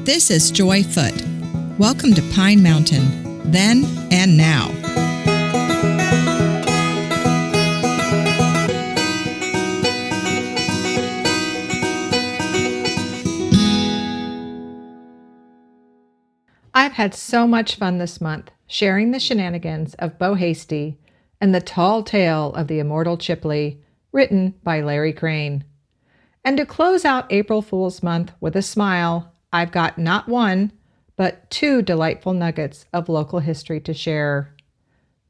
This is Joy Foote. Welcome to Pine Mountain, then and now. I've had so much fun this month sharing the shenanigans of Bo Hasty and the tall tale of the immortal Chipley, written by Larry Crane. And to close out April Fool's Month with a smile, I've got not one, but two delightful nuggets of local history to share.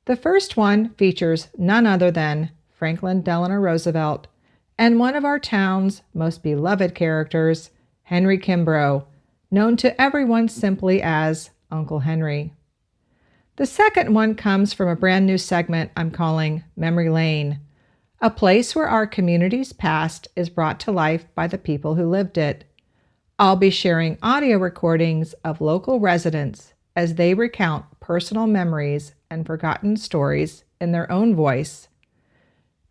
The first one features none other than Franklin Delano Roosevelt and one of our town's most beloved characters, Henry Kimbrough, known to everyone simply as Uncle Henry. The second one comes from a brand new segment I'm calling Memory Lane, a place where our community's past is brought to life by the people who lived it. I'll be sharing audio recordings of local residents as they recount personal memories and forgotten stories in their own voice.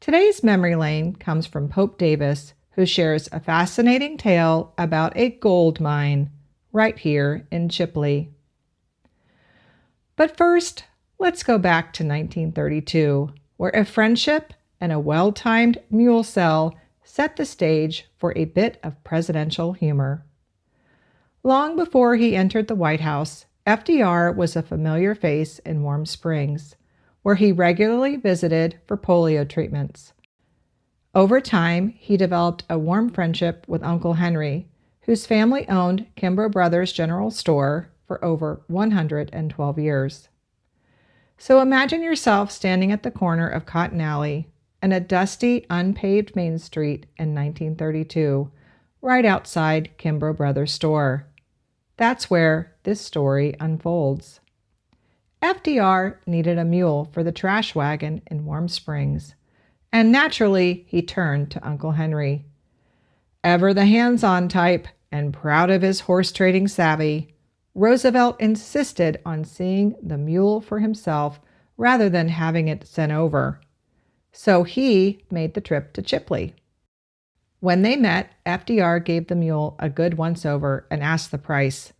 Today's Memory Lane comes from Pope Davis, who shares a fascinating tale about a gold mine right here in Chipley. But first, let's go back to 1932, where a friendship and a well-timed mule sell set the stage for a bit of presidential humor. Long before he entered the White House, FDR was a familiar face in Warm Springs, where he regularly visited for polio treatments. Over time, he developed a warm friendship with Uncle Henry, whose family owned Kimbrough Brothers General Store for over 112 years. So imagine yourself standing at the corner of Cotton Alley and a dusty, unpaved Main Street in 1932, right outside Kimbrough Brothers Store. That's where this story unfolds. FDR needed a mule for the trash wagon in Warm Springs, and naturally he turned to Uncle Henry. Ever the hands-on type and proud of his horse-trading savvy, Roosevelt insisted on seeing the mule for himself rather than having it sent over. So he made the trip to Chipley. When they met, FDR gave the mule a good once-over and asked the price.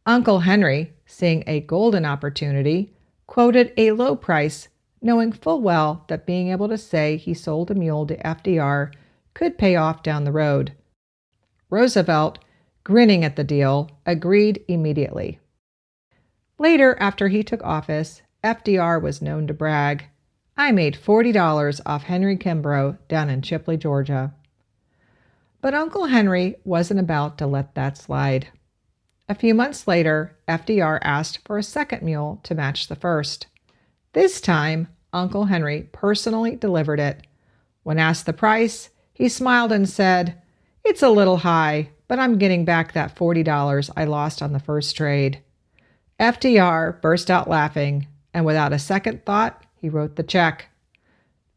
Uncle Henry, seeing a golden opportunity, quoted a low price, knowing full well that being able to say he sold a mule to FDR could pay off down the road. Roosevelt, grinning at the deal, agreed immediately. Later, after he took office, FDR was known to brag, "I made $40 off Henry Kimbrough down in Chipley, Georgia." But Uncle Henry wasn't about to let that slide. A few months later, FDR asked for a second mule to match the first. This time, Uncle Henry personally delivered it. When asked the price, he smiled and said, "It's a little high, but I'm getting back that $40 I lost on the first trade." FDR burst out laughing, and without a second thought, he wrote the check.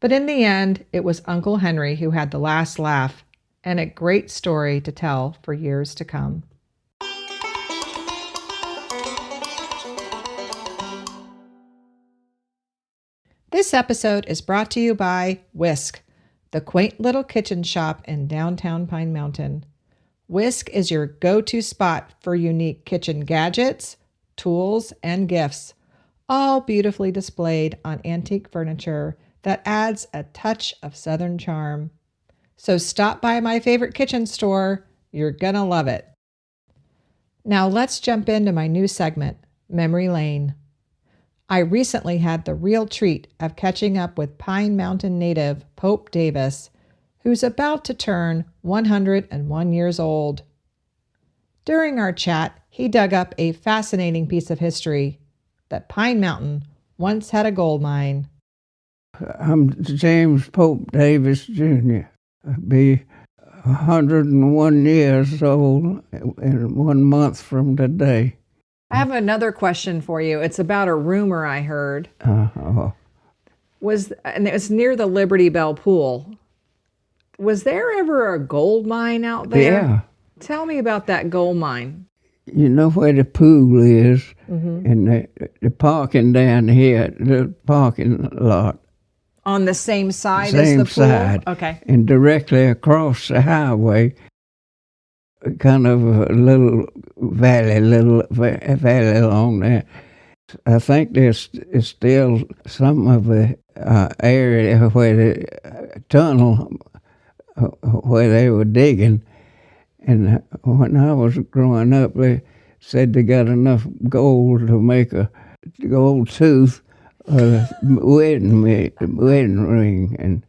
But in the end, it was Uncle Henry who had the last laugh, and a great story to tell for years to come. This episode is brought to you by Whisk, the quaint little kitchen shop in downtown Pine Mountain. Whisk is your go-to spot for unique kitchen gadgets, tools, and gifts, all beautifully displayed on antique furniture that adds a touch of Southern charm. So stop by my favorite kitchen store. You're gonna love it. Now let's jump into my new segment, Memory Lane. I recently had the real treat of catching up with Pine Mountain native Pope Davis, who's about to turn 101 years old. During our chat, he dug up a fascinating piece of history, that Pine Mountain once had a gold mine. I'm James Pope Davis, Jr. I'll be 101 years old in 1 month from today. I have another question for you. It's about a rumor I heard. And it was near the Liberty Bell Pool. Was there ever a gold mine out there? Yeah. Tell me about that gold mine. You know where the pool is, and the parking down here, the parking lot. On the same side as Same the pool? side. Okay. And directly across the highway, kind of a little valley along there. I think there's still some of the area where the tunnel where they were digging. And when I was growing up, they said they got enough gold to make a gold tooth or a wedding ring. And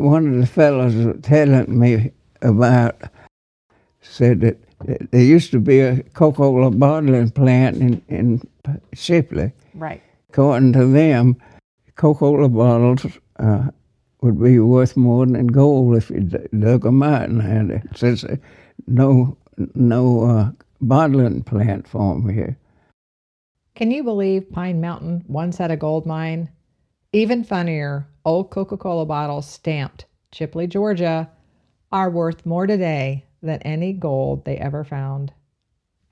one of the fellows was telling me about said that there used to be a Coca-Cola bottling plant in Shipley. Right. According to them, Coca-Cola bottles would be worth more than gold if you dug them out. And since no bottling plant form here. Can you believe Pine Mountain once had a gold mine? Even funnier, old Coca-Cola bottles stamped Chipley, Georgia, are worth more today than any gold they ever found.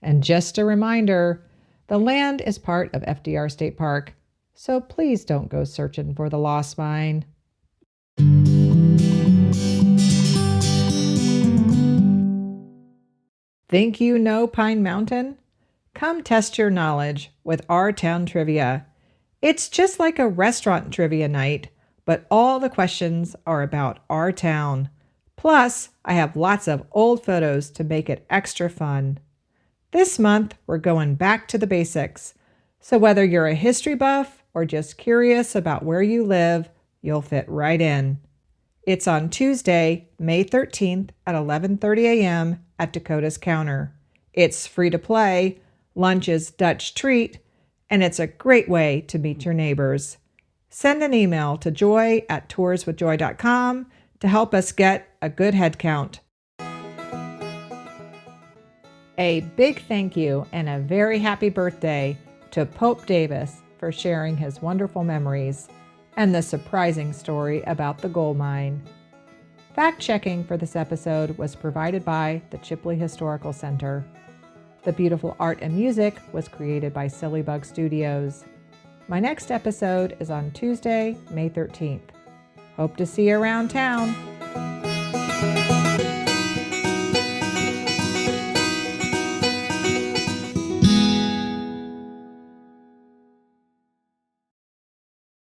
And just a reminder, the land is part of FDR State Park, so please don't go searching for the lost mine. Think you know Pine Mountain? Come test your knowledge with our town trivia. It's just like a restaurant trivia night, but all the questions are about our town. Plus, I have lots of old photos to make it extra fun. This month, we're going back to the basics. So whether you're a history buff or just curious about where you live, you'll fit right in. It's on Tuesday, May 13th at 11:30 a.m. at Dakota's Counter. It's free to play, lunch is Dutch treat, and it's a great way to meet your neighbors. Send an email to joy@tourswithjoy.com to help us get a good head count. A big thank you and a very happy birthday to Pope Davis for sharing his wonderful memories and the surprising story about the gold mine. Fact-checking for this episode was provided by the Chipley Historical Center. The beautiful art and music was created by Silly Bug Studios. My next episode is on Tuesday, May 13th. Hope to see you around town.